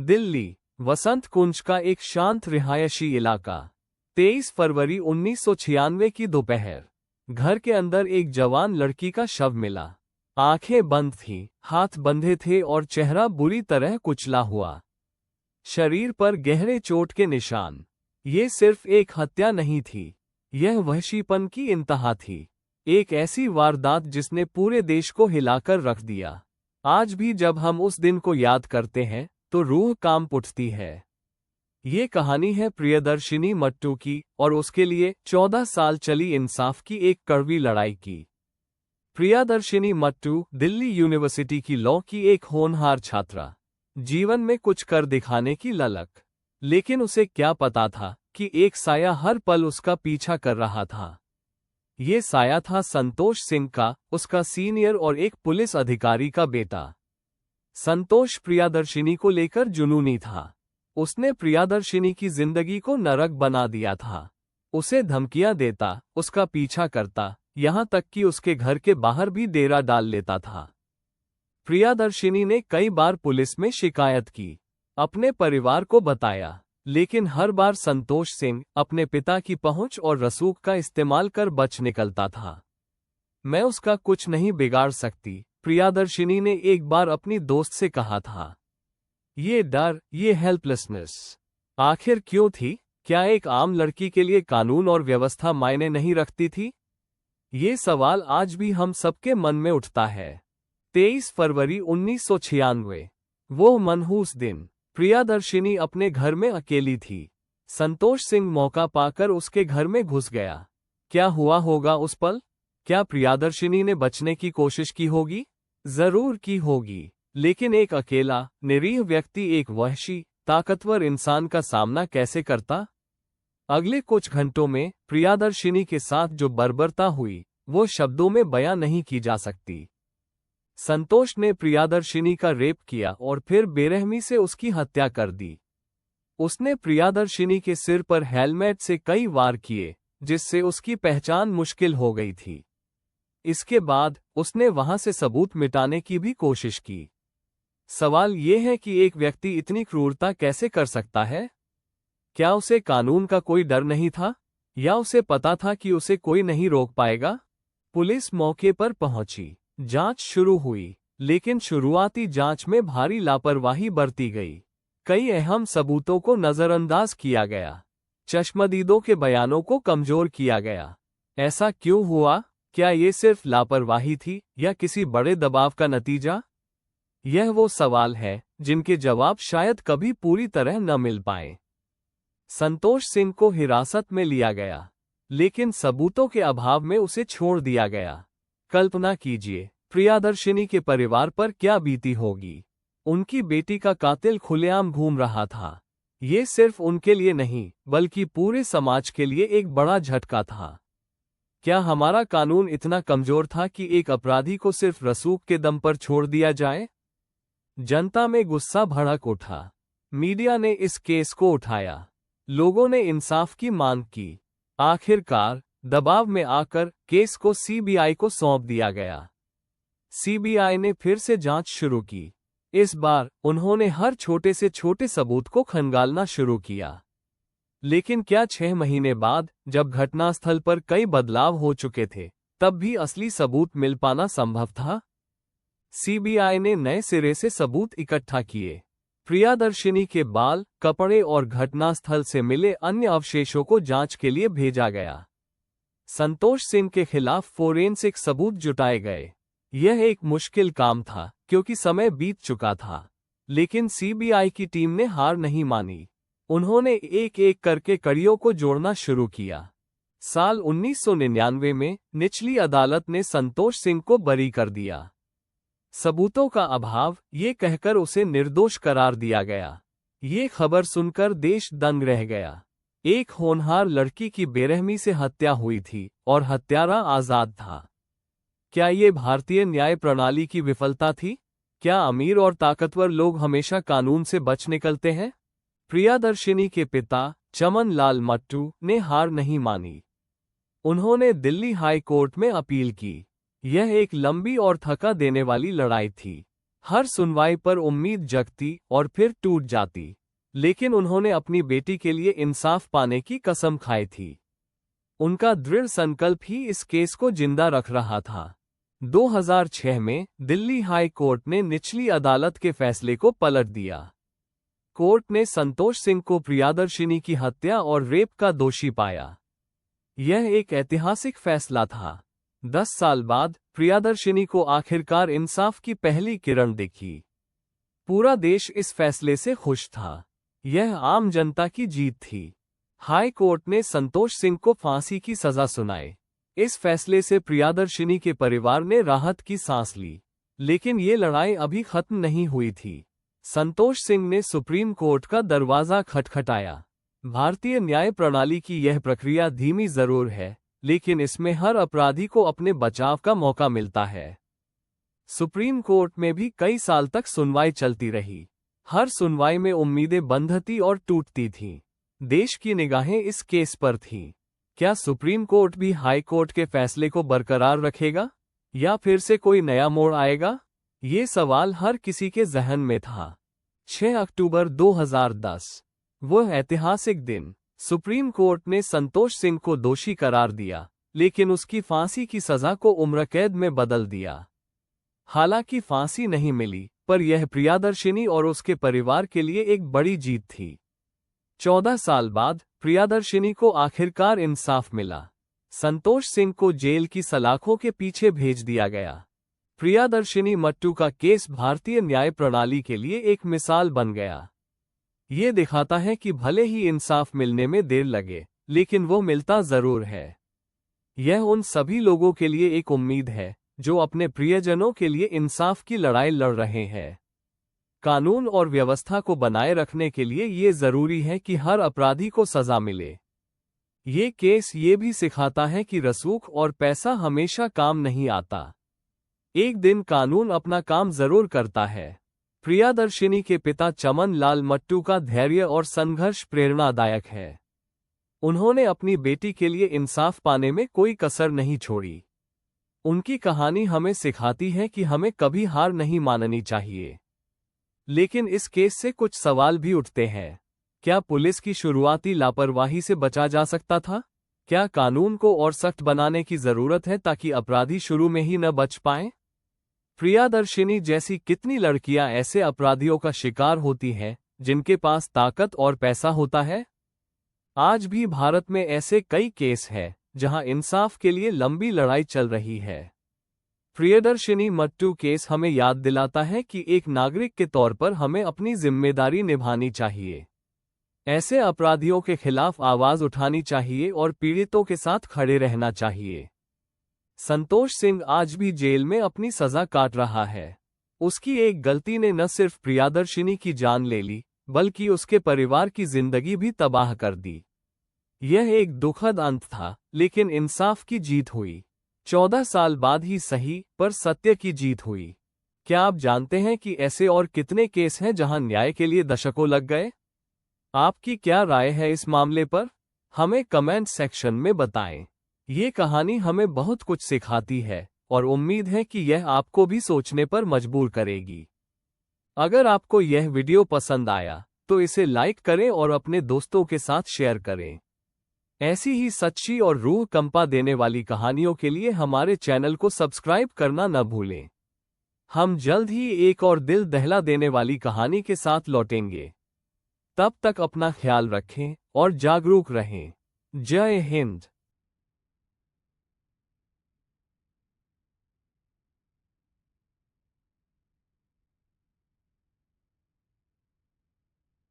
दिल्ली, वसंत कुंज का एक शांत रिहायशी इलाका। 23 फरवरी 1996 की दोपहर। घर के अंदर एक जवान लड़की का शव मिला। आंखें बंद थीं, हाथ बंधे थे और चेहरा बुरी तरह कुचला हुआ। शरीर पर गहरे चोट के निशान। ये सिर्फ एक हत्या नहीं थी, यह वहशीपन की इंतहा थी। एक ऐसी वारदात जिसने पूरे देश को हिलाकर रख दिया। आज भी जब हम उस दिन को याद करते हैं तो रूह कांप उठती है। ये कहानी है प्रियदर्शिनी मट्टू की और उसके लिए 14 साल चली इंसाफ की एक कड़वी लड़ाई की। प्रियदर्शिनी मट्टू दिल्ली यूनिवर्सिटी की लॉ की एक होनहार छात्रा। जीवन में कुछ कर दिखाने की ललक। लेकिन उसे क्या पता था कि एक साया हर पल उसका पीछा कर रहा था। ये साया था संतोष सिंह का, उसका सीनियर और एक पुलिस अधिकारी का बेटा। संतोष प्रियदर्शिनी को लेकर जुनूनी था। उसने प्रियदर्शिनी की जिंदगी को नरक बना दिया था। उसे धमकियां देता, उसका पीछा करता, यहां तक कि उसके घर के बाहर भी डेरा डाल लेता था। प्रियदर्शिनी ने कई बार पुलिस में शिकायत की, अपने परिवार को बताया, लेकिन हर बार संतोष सिंह अपने पिता की पहुंच और रसूख का इस्तेमाल कर बच निकलता था। मैं उसका कुछ नहीं बिगाड़ सकती, प्रियदर्शिनी ने एक बार अपनी दोस्त से कहा था। ये डर, ये हेल्पलेसनेस आखिर क्यों थी? क्या एक आम लड़की के लिए कानून और व्यवस्था मायने नहीं रखती थी? ये सवाल आज भी हम सबके मन में उठता है। 23 फरवरी 1996, वो मनहूस दिन। प्रियदर्शिनी अपने घर में अकेली थी। संतोष सिंह मौका पाकर उसके घर में घुस गया। क्या हुआ होगा उस पल? क्या प्रियदर्शिनी ने बचने की कोशिश की होगी? जरूर की होगी, लेकिन एक अकेला, निरीह व्यक्ति एक वहशी, ताकतवर इंसान का सामना कैसे करता? अगले कुछ घंटों में प्रियदर्शिनी के साथ जो बर्बरता हुई, वो शब्दों में बयां नहीं की जा सकती। संतोष ने प्रियदर्शिनी का रेप किया और फिर बेरहमी से उसकी हत्या कर दी। उसने प्रियदर्शिनी के सिर पर हेलमेट से कई वार किए, जिससे उसकी पहचान मुश्किल हो गई थी। इसके बाद उसने वहां से सबूत मिटाने की भी कोशिश की। सवाल यह है कि एक व्यक्ति इतनी क्रूरता कैसे कर सकता है? क्या उसे कानून का कोई डर नहीं था, या उसे पता था कि उसे कोई नहीं रोक पाएगा? पुलिस मौके पर पहुंची, जांच शुरू हुई, लेकिन शुरुआती जांच में भारी लापरवाही बरती गई। कई अहम सबूतों को नजरअंदाज किया गया, चश्मदीदों के बयानों को कमजोर किया गया। ऐसा क्यों हुआ? क्या ये सिर्फ लापरवाही थी या किसी बड़े दबाव का नतीजा? यह वो सवाल है जिनके जवाब शायद कभी पूरी तरह न मिल पाए। संतोष सिंह को हिरासत में लिया गया, लेकिन सबूतों के अभाव में उसे छोड़ दिया गया। कल्पना कीजिए, प्रियदर्शिनी के परिवार पर क्या बीती होगी। उनकी बेटी का कातिल खुलेआम घूम रहा था। ये सिर्फ उनके लिए नहीं, बल्कि पूरे समाज के लिए एक बड़ा झटका था। क्या हमारा कानून इतना कमजोर था कि एक अपराधी को सिर्फ रसूख के दम पर छोड़ दिया जाए? जनता में गुस्सा भड़क उठा। मीडिया ने इस केस को उठाया। लोगों ने इंसाफ की मांग की। आखिरकार दबाव में आकर केस को सीबीआई को सौंप दिया गया। सीबीआई ने फिर से जांच शुरू की। इस बार उन्होंने हर छोटे से छोटे सबूत को खंगालना शुरू किया। लेकिन क्या 6 महीने बाद, जब घटनास्थल पर कई बदलाव हो चुके थे, तब भी असली सबूत मिल पाना संभव था? सीबीआई ने नए सिरे से सबूत इकट्ठा किए। प्रियदर्शिनी के बाल, कपड़े और घटनास्थल से मिले अन्य अवशेषों को जांच के लिए भेजा गया। संतोष सिंह के खिलाफ फोरेंसिक सबूत जुटाए गए। यह एक मुश्किल काम था, क्योंकि समय बीत चुका था। लेकिन सीबीआई की टीम ने हार नहीं मानी। उन्होंने एक एक करके कड़ियों को जोड़ना शुरू किया। साल 1999 में निचली अदालत ने संतोष सिंह को बरी कर दिया। सबूतों का अभाव, ये कहकर उसे निर्दोष करार दिया गया। ये खबर सुनकर देश दंग रह गया। एक होनहार लड़की की बेरहमी से हत्या हुई थी और हत्यारा आजाद था। क्या ये भारतीय न्याय प्रणाली की विफलता थी? क्या अमीर और ताकतवर लोग हमेशा कानून से बच निकलते हैं? प्रियदर्शिनी के पिता चमन लाल मट्टू ने हार नहीं मानी। उन्होंने दिल्ली हाई कोर्ट में अपील की। यह एक लंबी और थका देने वाली लड़ाई थी। हर सुनवाई पर उम्मीद जगती और फिर टूट जाती, लेकिन उन्होंने अपनी बेटी के लिए इंसाफ पाने की कसम खाई थी। उनका दृढ़ संकल्प ही इस केस को जिंदा रख रहा था। 2006 में दिल्ली हाई कोर्ट ने निचली अदालत के फैसले को पलट दिया। कोर्ट ने संतोष सिंह को प्रियदर्शिनी की हत्या और रेप का दोषी पाया। यह एक ऐतिहासिक फैसला था। 10 साल बाद प्रियदर्शिनी को आखिरकार इंसाफ की पहली किरण दिखी। पूरा देश इस फैसले से खुश था। यह आम जनता की जीत थी। हाई कोर्ट ने संतोष सिंह को फांसी की सजा सुनाई। इस फैसले से प्रियदर्शिनी के परिवार ने राहत की सांस ली। लेकिन ये लड़ाई अभी खत्म नहीं हुई थी। संतोष सिंह ने सुप्रीम कोर्ट का दरवाजा खटखटाया। भारतीय न्याय प्रणाली की यह प्रक्रिया धीमी जरूर है, लेकिन इसमें हर अपराधी को अपने बचाव का मौका मिलता है। सुप्रीम कोर्ट में भी कई साल तक सुनवाई चलती रही। हर सुनवाई में उम्मीदें बंधती और टूटती थीं। देश की निगाहें इस केस पर थीं। क्या सुप्रीम कोर्ट भी हाई कोर्ट के फैसले को बरकरार रखेगा, या फिर से कोई नया मोड़ आएगा? ये सवाल हर किसी के जहन में था। 6 अक्टूबर 2010, वह ऐतिहासिक दिन। सुप्रीम कोर्ट ने संतोष सिंह को दोषी करार दिया, लेकिन उसकी फांसी की सजा को उम्र कैद में बदल दिया। हालांकि फांसी नहीं मिली, पर यह प्रियदर्शिनी और उसके परिवार के लिए एक बड़ी जीत थी। 14 साल बाद प्रियदर्शिनी को आखिरकार इंसाफ मिला। संतोष सिंह को जेल की सलाखों के पीछे भेज दिया गया। प्रियदर्शिनी मट्टू का केस भारतीय न्याय प्रणाली के लिए एक मिसाल बन गया। ये दिखाता है कि भले ही इंसाफ मिलने में देर लगे, लेकिन वो मिलता जरूर है। यह उन सभी लोगों के लिए एक उम्मीद है जो अपने प्रियजनों के लिए इंसाफ की लड़ाई लड़ रहे हैं। कानून और व्यवस्था को बनाए रखने के लिए ये जरूरी है कि हर अपराधी को सजा मिले। ये केस ये भी सिखाता है कि रसूख और पैसा हमेशा काम नहीं आता। एक दिन कानून अपना काम जरूर करता है। प्रियदर्शिनी के पिता चमन लाल मट्टू का धैर्य और संघर्ष प्रेरणादायक है। उन्होंने अपनी बेटी के लिए इंसाफ पाने में कोई कसर नहीं छोड़ी। उनकी कहानी हमें सिखाती है कि हमें कभी हार नहीं माननी चाहिए। लेकिन इस केस से कुछ सवाल भी उठते हैं। क्या पुलिस की शुरुआती लापरवाही से बचा जा सकता था? क्या कानून को और सख्त बनाने की जरूरत है ताकि अपराधी शुरू में ही न बच पाएं? प्रियदर्शिनी जैसी कितनी लड़कियां ऐसे अपराधियों का शिकार होती हैं जिनके पास ताकत और पैसा होता है? आज भी भारत में ऐसे कई केस हैं जहां इंसाफ के लिए लंबी लड़ाई चल रही है। प्रियदर्शिनी मट्टू केस हमें याद दिलाता है कि एक नागरिक के तौर पर हमें अपनी जिम्मेदारी निभानी चाहिए। ऐसे अपराधियों के खिलाफ आवाज उठानी चाहिए और पीड़ितों के साथ खड़े रहना चाहिए। संतोष सिंह आज भी जेल में अपनी सजा काट रहा है। उसकी एक गलती ने न सिर्फ प्रियदर्शिनी की जान ले ली, बल्कि उसके परिवार की जिंदगी भी तबाह कर दी। यह एक दुखद अंत था, लेकिन इंसाफ की जीत हुई। 14 साल बाद ही सही, पर सत्य की जीत हुई। क्या आप जानते हैं कि ऐसे और कितने केस हैं जहां न्याय के लिए दशकों लग गए? आपकी क्या राय है इस मामले पर? हमें कमेंट सेक्शन में बताएं। ये कहानी हमें बहुत कुछ सिखाती है और उम्मीद है कि यह आपको भी सोचने पर मजबूर करेगी। अगर आपको यह वीडियो पसंद आया तो इसे लाइक करें और अपने दोस्तों के साथ शेयर करें। ऐसी ही सच्ची और रूह कंपा देने वाली कहानियों के लिए हमारे चैनल को सब्सक्राइब करना न भूलें। हम जल्द ही एक और दिल दहला देने वाली कहानी के साथ लौटेंगे। तब तक अपना ख्याल रखें और जागरूक रहें। जय हिंद।